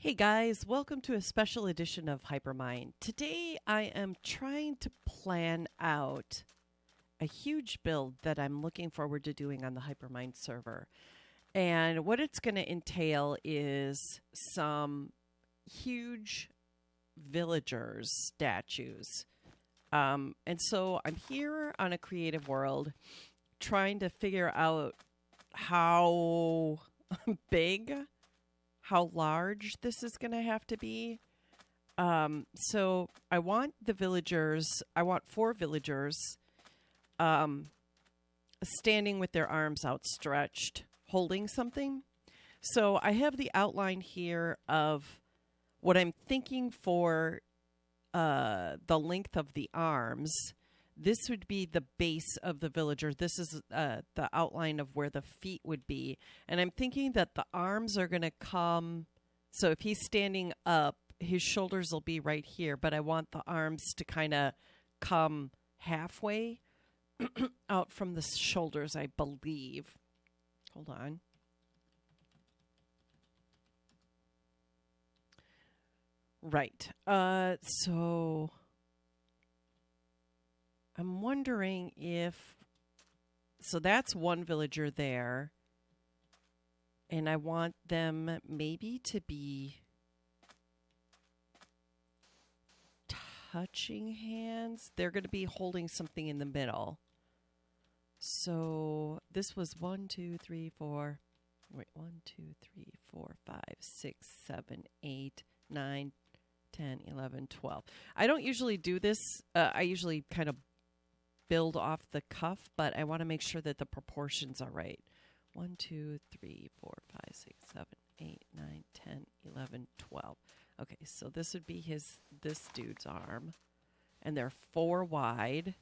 Hey guys, welcome to a special edition of Hypermine. Today I am trying to plan out a huge build that I'm looking forward to doing on the Hypermine server. And what it's going to entail is some huge villagers statues. And so I'm here on a creative world trying to figure out how big, how large this is going to have to be. So I want the villagers, I want 4 villagers standing with their arms outstretched, holding something. So I have the outline here of what I'm thinking for the length of the arms. This would be the base of the villager. This is the outline of where the feet would be. And I'm thinking that the arms are going to come. So if he's standing up, his shoulders will be right here. But I want the arms to kind of come halfway out from the shoulders, I believe. Hold on. Right. So I'm wondering if, so that's one villager there, and I want them maybe to be touching hands. They're going to be holding something in the middle. So this was 1, 2, 3, 4. Wait, 1, 2, 3, 4, 5, 6, 7, 8, 9, 10, 11, 12. I don't usually do this. I usually kind of build off the cuff, but I want to make sure that the proportions are right. 1, 2, 3, 4, 5, 6, 7, 8, 9, 10, 11, 12. Okay, so this would be this dude's arm. And they're 4 wide.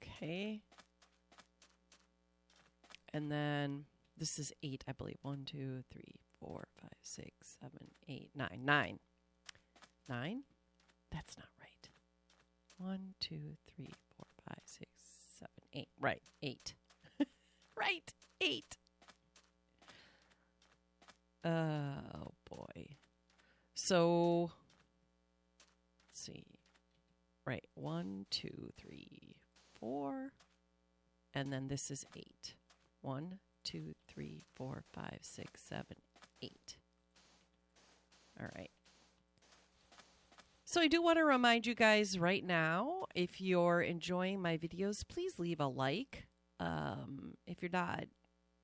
Okay. And then this is 8, I believe. 1, 2, 3, 4, 5, 6, 7, 8, 9. 9. 9? That's not right. 1, 2, 3, 4, 5, 6, 7, 8. Right. 8. Right. 8. Oh, boy. So, let's see. Right. 1, 2, 3, 4. And then this is 8. 1, 2, 3, 4, 5, 6, 7, 8. All right. So I do want to remind you guys right now, if you're enjoying my videos, please leave a like. If you're not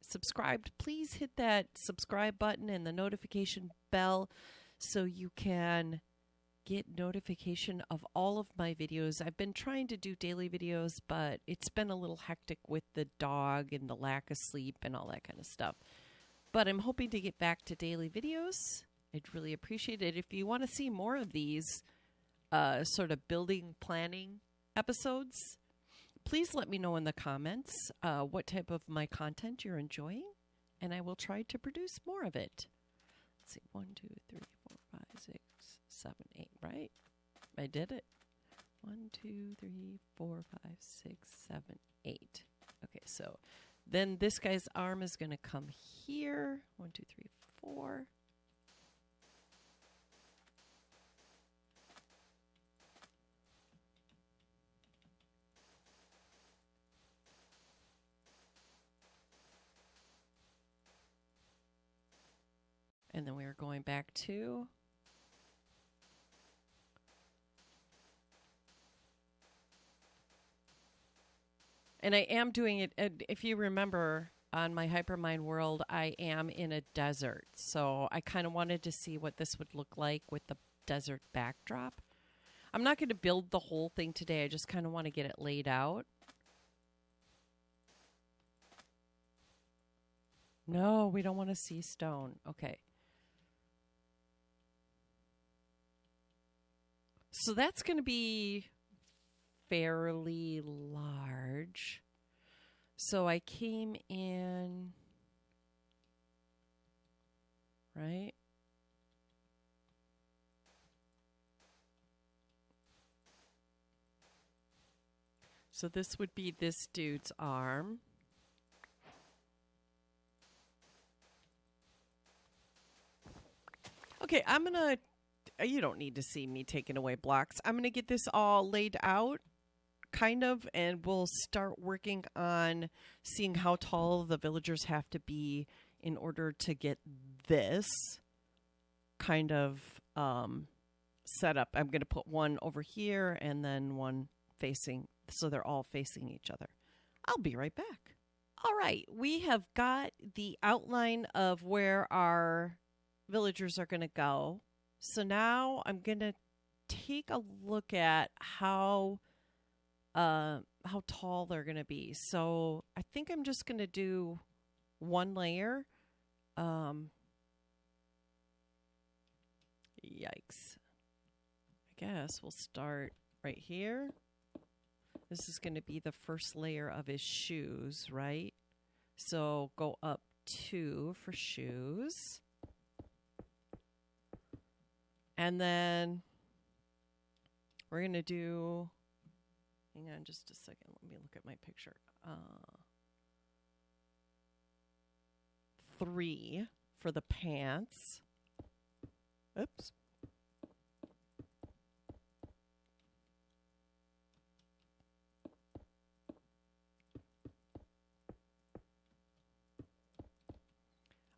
subscribed, please hit that subscribe button and the notification bell so you can get notification of all of my videos. I've been trying to do daily videos, but it's been a little hectic with the dog and the lack of sleep and all that kind of stuff. But I'm hoping to get back to daily videos. I'd really appreciate it. If you want to see more of these sort of building planning episodes, please let me know in the comments what type of my content you're enjoying, and I will try to produce more of it. Let's see, 1, 2, 3, 4, 5, 6, 7, 8, right? I did it. 1, 2, 3, 4, 5, 6, 7, 8. Okay, so then this guy's arm is going to come here. 1, 2, 3, 4. And then we are going back to and I am doing it, if you remember, on my Hypermine world, I am in a desert. So I kind of wanted to see what this would look like with the desert backdrop. I'm not going to build the whole thing today. I just kind of want to get it laid out. No, we don't want to see stone. Okay. So that's going to be fairly large. So I came in, right? So this would be this dude's arm. Okay, I'm gonna. You don't need to see me taking away blocks. I'm gonna get this all laid out, kind of, and we'll start working on seeing how tall the villagers have to be in order to get this kind of set up. I'm gonna put one over here and then one facing, so they're all facing each other. I'll be right back. All right, we have got the outline of where our villagers are going to go. So now I'm going to take a look at how tall they're going to be. So I think I'm just going to do one layer. Yikes. I guess we'll start right here. This is going to be the first layer of his shoes, right? So go up 2 for shoes. And then we're going to do, hang on just a second, let me look at my picture. 3 for the pants. Oops.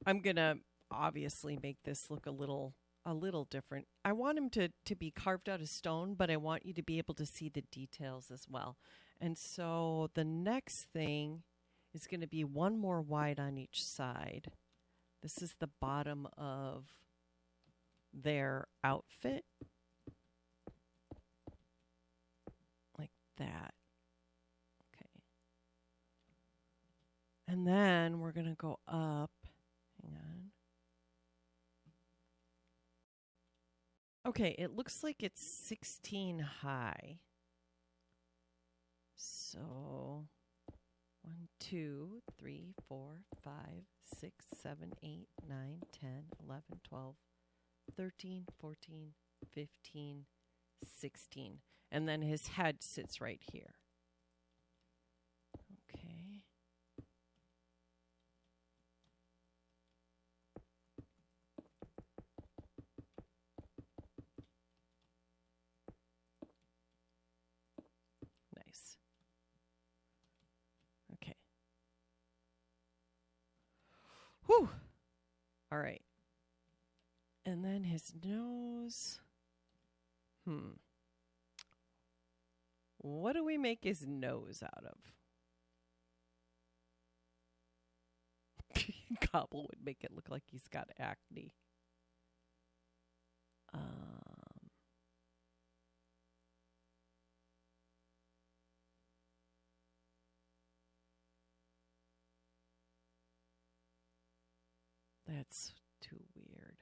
I'm going to obviously make this look a little different. I want him to be carved out of stone, but I want you to be able to see the details as well. And so the next thing is going to be one more wide on each side. This is the bottom of their outfit. Like that. Okay. And then we're going to go up. Hang on. Okay, it looks like it's 16 high. So 1, 2, 3, 4, 5, 6, 7, 8, 9, 10, 11, 12, 13, 14, 15, 16. And then his head sits right here. Okay. Nice. Okay. Whew. All right. And then his nose. What do we make his nose out of? Cobble would make it look like he's got acne. That's too weird.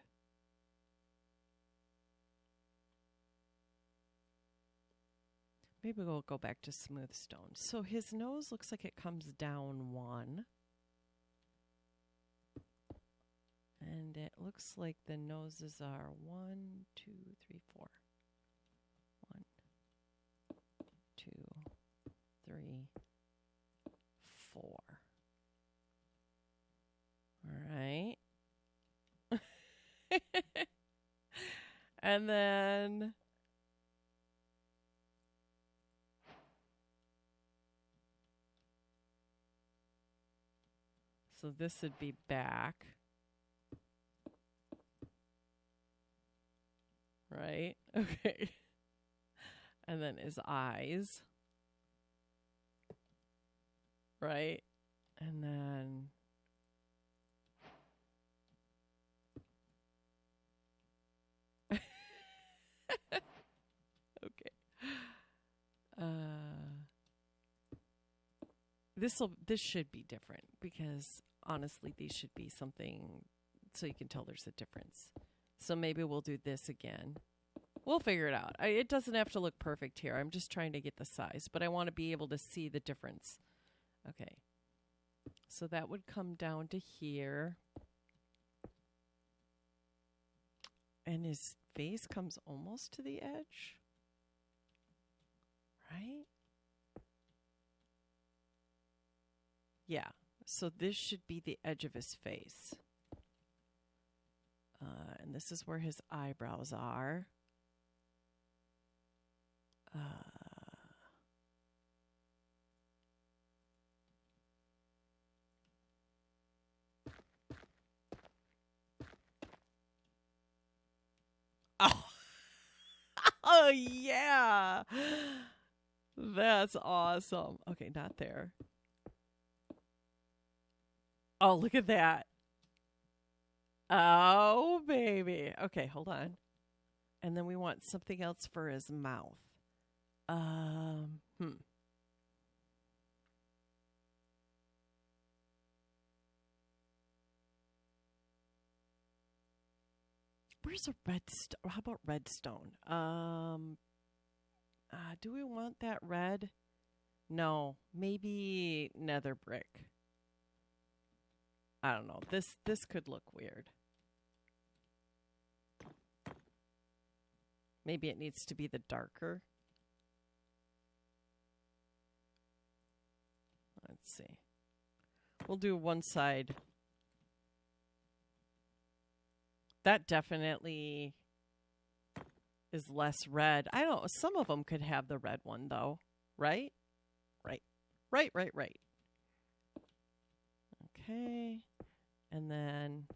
Maybe we'll go back to smooth stone. So his nose looks like it comes down 1. And it looks like the noses are 1, 2, 3, 4. 1, 2, 3, 4. All right. And then so this would be back. Right? Okay. And then his eyes. Right? And then okay. This should be different because honestly these should be something so you can tell there's a difference. So maybe we'll do this again. We'll figure it out. It doesn't have to look perfect here. I'm just trying to get the size, but I want to be able to see the difference. Okay. So that would come down to here. And his face comes almost to the edge. Right? Yeah. So this should be the edge of his face. And this is where his eyebrows are. Oh. Oh, yeah. That's awesome. Okay, not there. Oh, look at that. Oh, baby. Okay, hold on. And then we want something else for his mouth. Where's a redstone? How about redstone? Do we want that red? No, maybe nether brick. I don't know. This could look weird. Maybe it needs to be the darker. Let's see. We'll do one side. That definitely is less red. I don't know. Some of them could have the red one, though. Right? Right. Okay. And then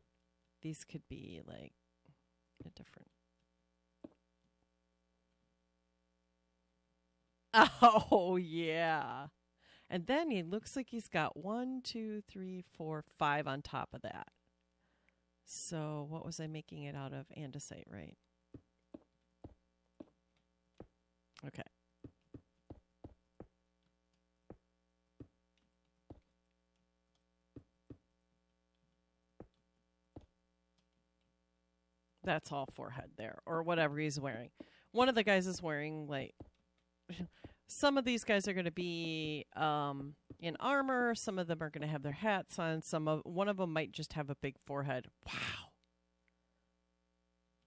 these could be like a different. Oh, yeah. And then he looks like he's got 1, 2, 3, 4, 5 on top of that. So what was I making it out of? Andesite, right? Okay. That's all forehead there, or whatever he's wearing. One of the guys is wearing, like, some of these guys are going to be in armor. Some of them are going to have their hats on. One of them might just have a big forehead. Wow.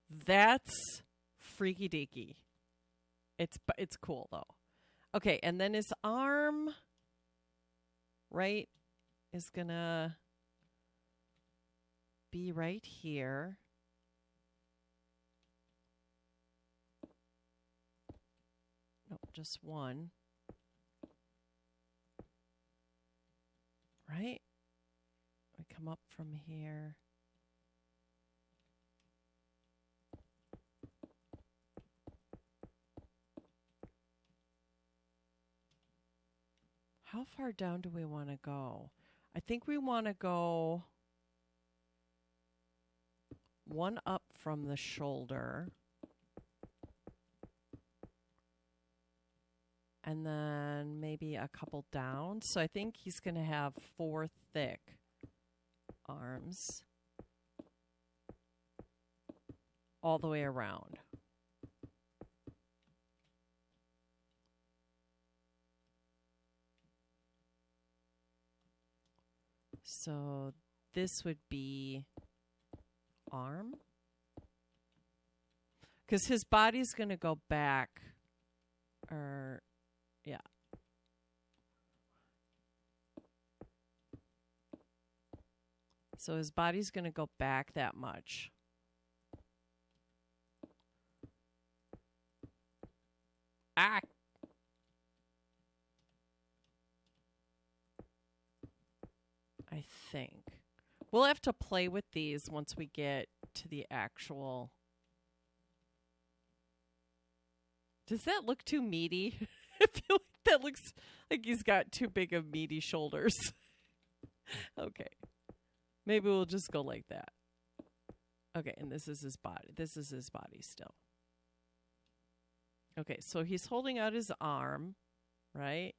That's freaky deaky. It's cool, though. Okay, and then his arm, right, is going to be right here. No, just one. Right? We come up from here. How far down do we want to go? I think we want to go one up from the shoulder. And then maybe a couple down. So I think he's going to have 4 thick arms all the way around. So this would be arm. Because his body's going to go back. Or, yeah. So his body's going to go back that much. Ah! I think. We'll have to play with these once we get to the actual... Does that look too meaty? I feel like that looks like he's got too big of meaty shoulders. Okay. Maybe we'll just go like that. Okay, and this is his body. This is his body still. Okay, so he's holding out his arm, right?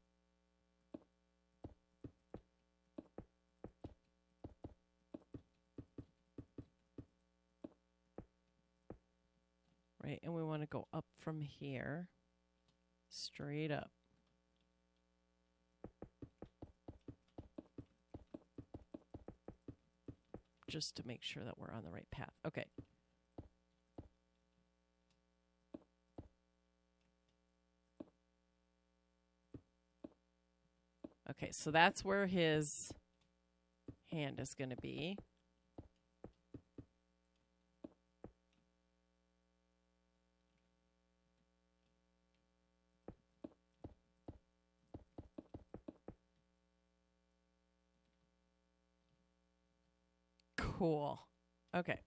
Right, and we want to go up from here, straight up. Just to make sure that we're on the right path. Okay. Okay, so that's where his hand is going to be. Cool. Okay.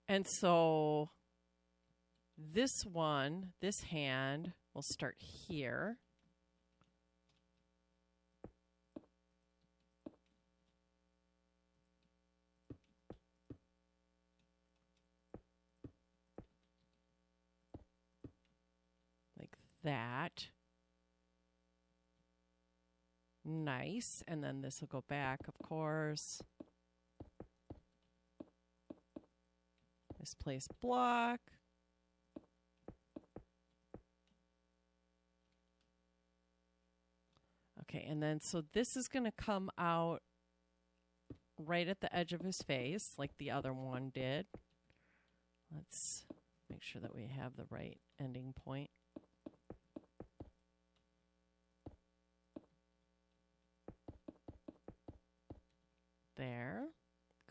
And so this one, this hand, will start here. Like that. Nice. And then this will go back, of course. Misplace block. Okay, and then so this is going to come out right at the edge of his face, like the other one did. Let's make sure that we have the right ending point. There.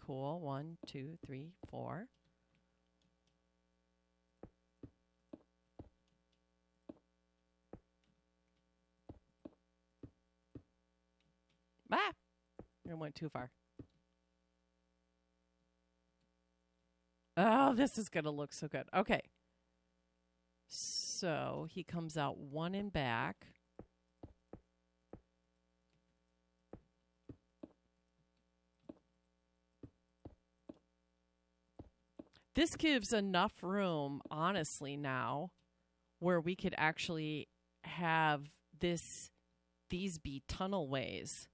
Cool. 1, 2, 3, 4. Ah! I went too far. Oh, this is going to look so good. Okay. So he comes out one in back. This gives enough room, honestly, now, where we could actually have these be tunnelways.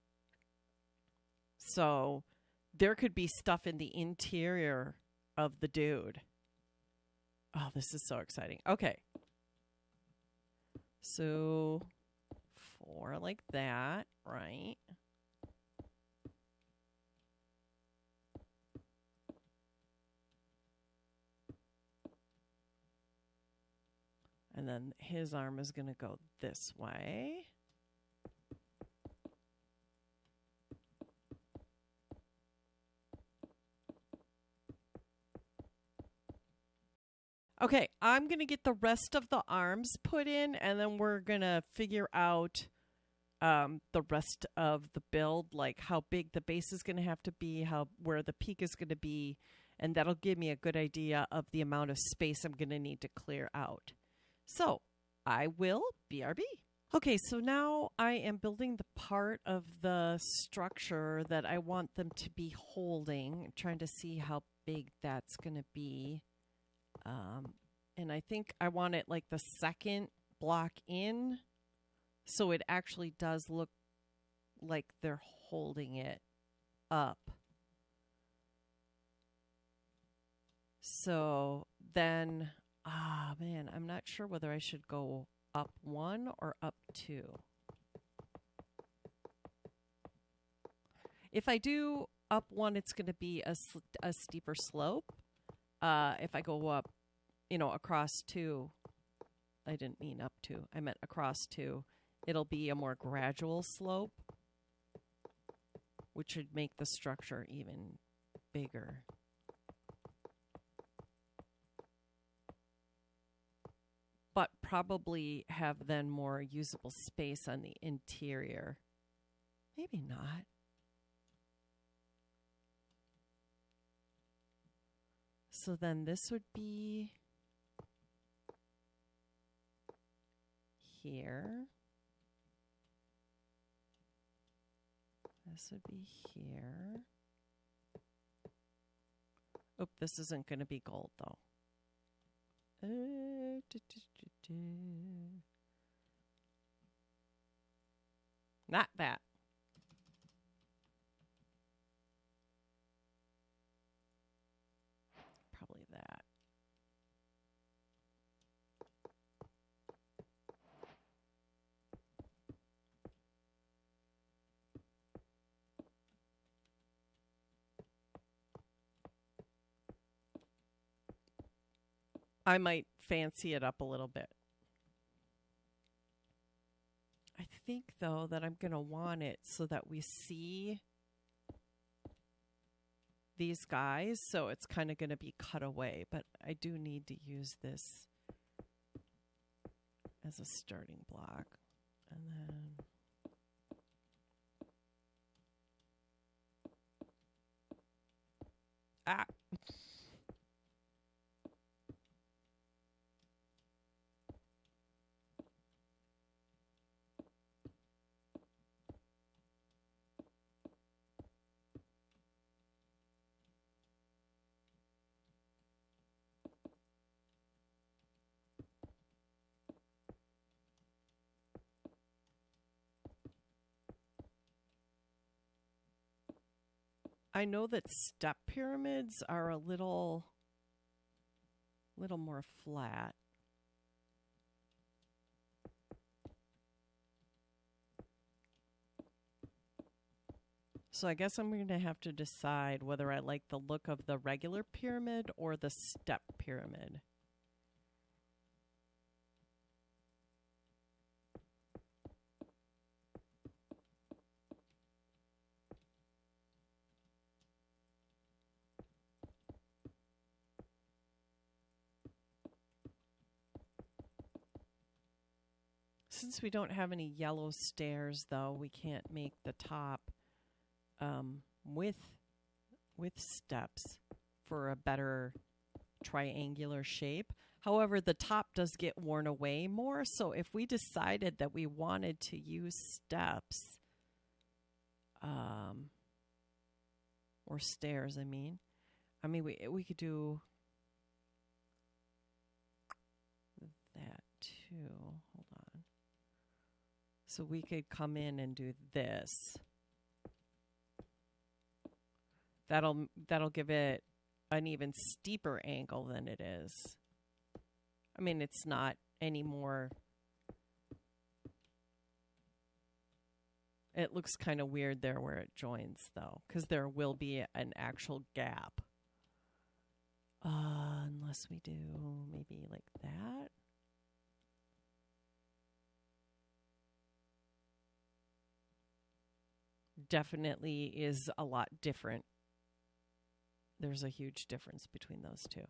So there could be stuff in the interior of the dude. Oh, this is so exciting. Okay. So 4 like that, right? And then his arm is going to go this way. Okay, I'm going to get the rest of the arms put in, and then we're going to figure out the rest of the build, like how big the base is going to have to be, where the peak is going to be, and that'll give me a good idea of the amount of space I'm going to need to clear out. So I will BRB. Okay, so now I am building the part of the structure that I want them to be holding. I'm trying to see how big that's going to be. And I think I want it like the second block in, so it actually does look like they're holding it up. So then, man, I'm not sure whether I should go up 1 or up 2. If I do up 1, it's going to be a steeper slope. If I go up, across 2, I didn't mean up 2, I meant across 2, it'll be a more gradual slope, which should make the structure even bigger. But probably have then more usable space on the interior. Maybe not. So then this would be here. This would be here. Oh, this isn't going to be gold, though. Not that. Probably that. I might fancy it up a little bit. I think, though, that I'm going to want it so that we see these guys, so it's kind of going to be cut away, but I do need to use this as a starting block. And then I know that step pyramids are a little more flat. So I guess I'm going to have to decide whether I like the look of the regular pyramid or the step pyramid. Since we don't have any yellow stairs, though, we can't make the top with steps for a better triangular shape. However, the top does get worn away more, so if we decided that we wanted to use steps, or stairs, I mean we could do that too. Hold on. So we could come in and do this. That'll give it an even steeper angle than it is. I mean, it's not any more. It looks kind of weird there where it joins, though, because there will be an actual gap. Unless we do maybe like that. Definitely is a lot different. There's a huge difference between those two.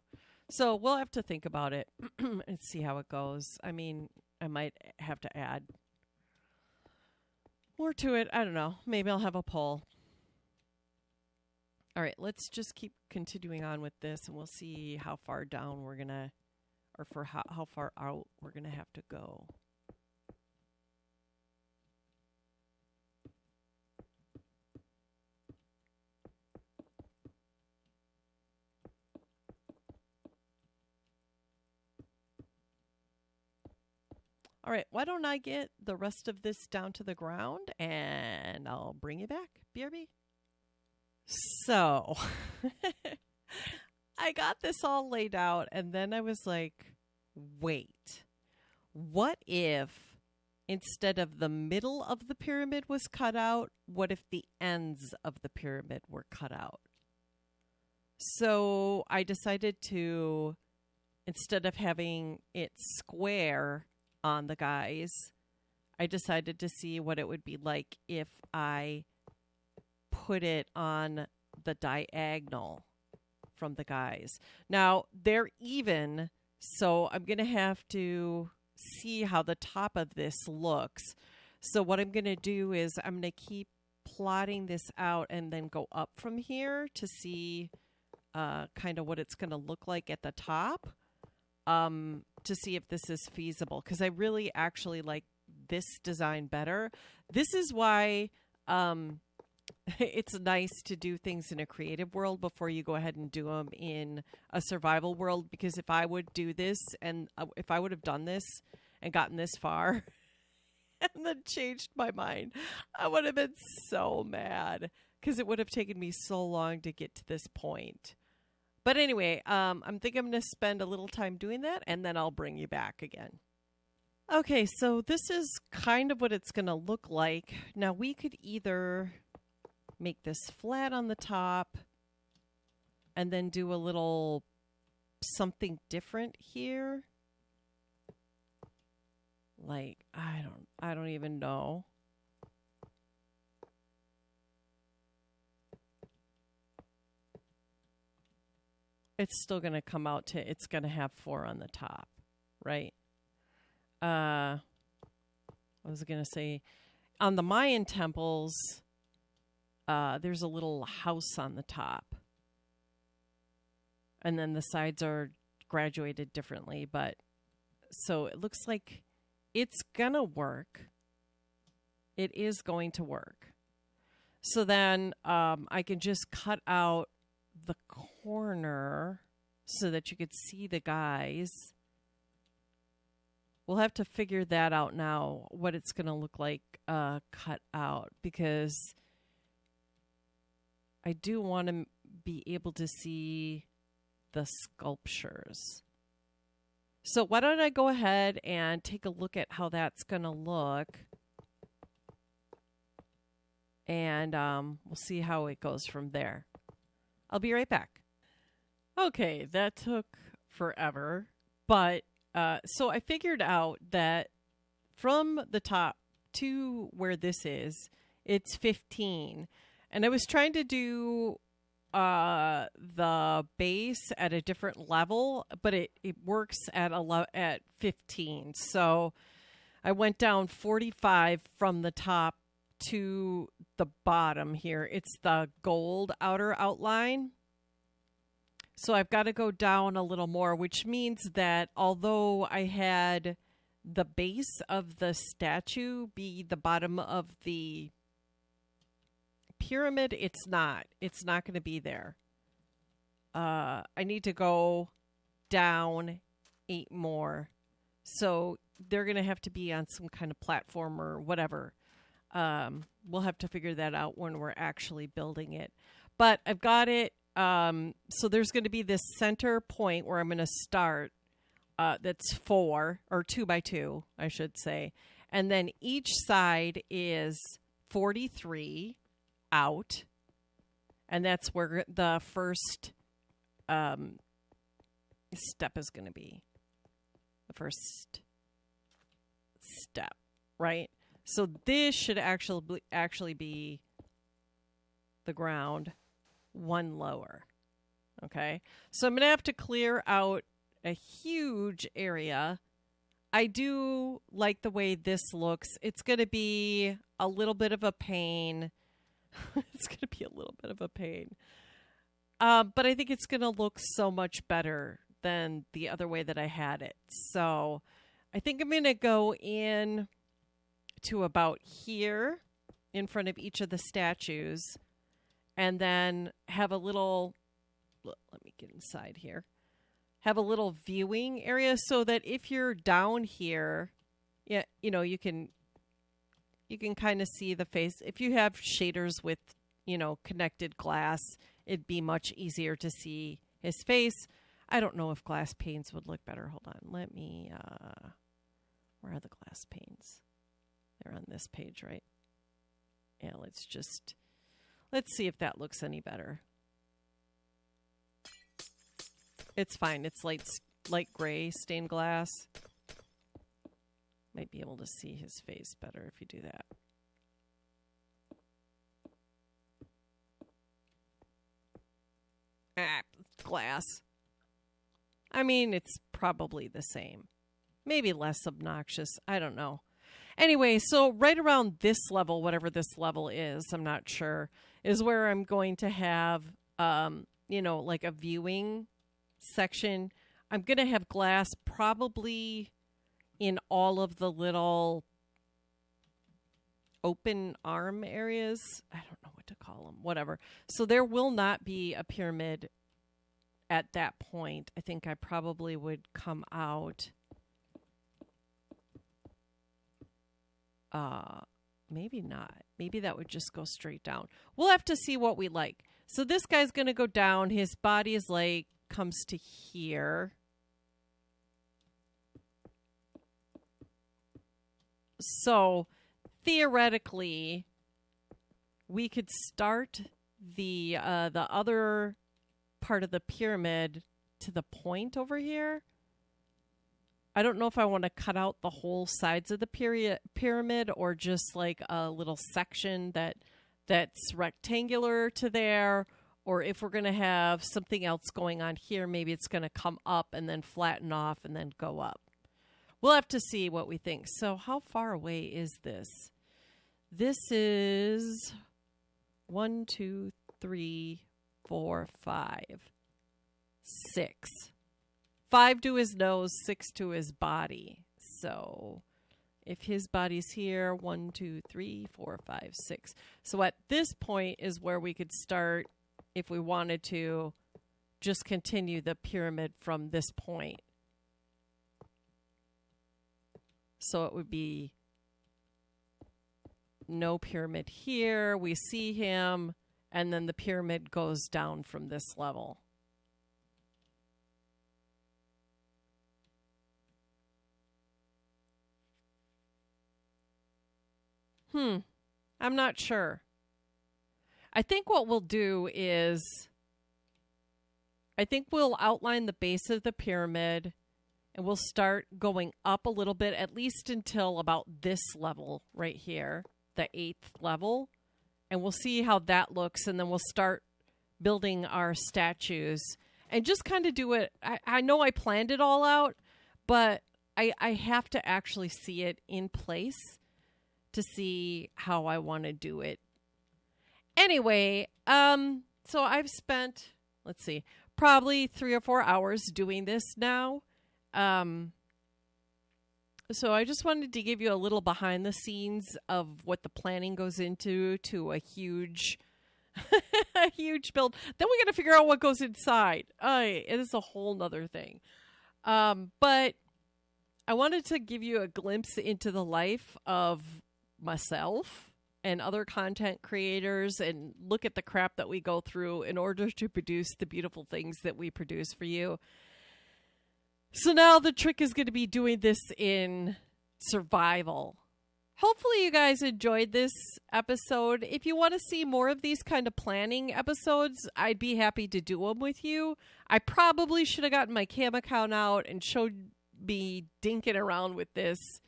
So we'll have to think about it and see how it goes. I mean, I might have to add more to it. I don't know. Maybe I'll have a poll. All right, let's just keep continuing on with this, and we'll see how far down we're going to, or for how far out we're going to have to go. All right, why don't I get the rest of this down to the ground, and I'll bring you back. BRB. So, I got this all laid out, and then I was like, wait, what if instead of the middle of the pyramid was cut out, what if the ends of the pyramid were cut out? So I decided to, instead of having it square on the guys, I decided to see what it would be like if I put it on the diagonal from the guys. Now, they're even, so I'm going to have to see how the top of this looks. So what I'm going to do is I'm going to keep plotting this out and then go up from here to see kind of what it's going to look like at the top, to see if this is feasible, because I really actually like this design better. This is why it's nice to do things in a creative world before you go ahead and do them in a survival world, because if I would do this and if I would have done this and gotten this far and then changed my mind, I would have been so mad, because it would have taken me so long to get to this point. But anyway, I'm thinking I'm going to spend a little time doing that, and then I'll bring you back again. Okay, so this is kind of what it's going to look like. Now, we could either make this flat on the top and then do a little something different here. Like, I don't even know. It's still going to come out to, it's going to have 4 on the top, right? I was going to say, on the Mayan temples, there's a little house on the top. And then the sides are graduated differently, but so it looks like it's going to work. It is going to work. So then I can just cut out the corner so that you could see the guys. We'll have to figure that out now, what it's going to look like cut out, because I do want to be able to see the sculptures. So why don't I go ahead and take a look at how that's going to look. And we'll see how it goes from there. I'll be right back. Okay, that took forever. But so I figured out that from the top to where this is, it's 15. And I was trying to do the base at a different level, but it works at 15. So I went down 45 from the top to the bottom here. It's the gold outer outline. So I've got to go down a little more, which means that although I had the base of the statue be the bottom of the pyramid, it's not going to be there. I need to go down 8 more. So they're going to have to be on some kind of platform or whatever. We'll have to figure that out when we're actually building it. But I've got it. So there's going to be this center point where I'm going to start. That's 4 or 2 by 2, I should say. And then each side is 43 out. And that's where the first step is going to be. The first step, right? So this should actually be the ground 1 lower. Okay? So I'm going to have to clear out a huge area. I do like the way this looks. It's going to be a little bit of a pain. It's going to be a little bit of a pain. But I think it's going to look so much better than the other way that I had it. So I think I'm going to go in to about here in front of each of the statues and then have a little, let me get inside here, have a little viewing area so that if you're down here, yeah, you know, you can kind of see the face. If you have shaders with, you know, connected glass, it'd be much easier to see his face. I don't know if glass panes would look better. Hold on. Let me, where are the glass panes? They're on this page, right? Yeah, let's see if that looks any better. It's fine. It's light gray stained glass. Might be able to see his face better if you do that. Glass. I mean, it's probably the same. Maybe less obnoxious. I don't know. Anyway, so right around this level, whatever this level is, I'm not sure, is where I'm going to have, you know, like a viewing section. I'm going to have glass probably in all of the little open arm areas. I don't know what to call them, whatever. So there will not be a pyramid at that point. I think I probably would come out. Maybe not. Maybe that would just go straight down. We'll have to see what we like. So this guy's going to go down. His body is like, comes to here. So theoretically, we could start the other part of the pyramid to the point over here. I don't know if I want to cut out the whole sides of the pyramid or just like a little section that's rectangular to there, or if we're going to have something else going on here, maybe it's going to come up and then flatten off and then go up. We'll have to see what we think. So how far away is this? This is 1, 2, 3, 4, 5, 6. 5 to his nose, 6 to his body. So if his body's here, 1, 2, 3, 4, 5, 6. So at this point is where we could start, if we wanted to, just continue the pyramid from this point. So it would be no pyramid here. We see him, and then the pyramid goes down from this level. I'm not sure. I think what we'll do is, I think we'll outline the base of the pyramid and we'll start going up a little bit, at least until about this level right here, the 8th level. And we'll see how that looks, and then we'll start building our statues and just kind of do it. I know I planned it all out, but I have to actually see it in place to see how I want to do it. Anyway, so I've spent, let's see, probably 3 or 4 hours doing this now. So I just wanted to give you a little behind the scenes of what the planning goes into to a huge, a huge build. Then we got to figure out what goes inside. It is a whole nother thing. But I wanted to give you a glimpse into the life of myself and other content creators and look at the crap that we go through in order to produce the beautiful things that we produce for you. So now the trick is going to be doing this in survival. Hopefully you guys enjoyed this episode. If you want to see more of these kind of planning episodes, I'd be happy to do them with you. I probably should have gotten my cam account out and showed me dinking around with this.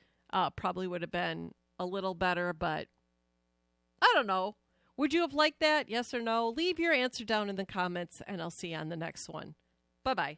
Probably would have been a little better, but I don't know. Would you have liked that? Yes or no? Leave your answer down in the comments, and I'll see you on the next one. Bye-bye.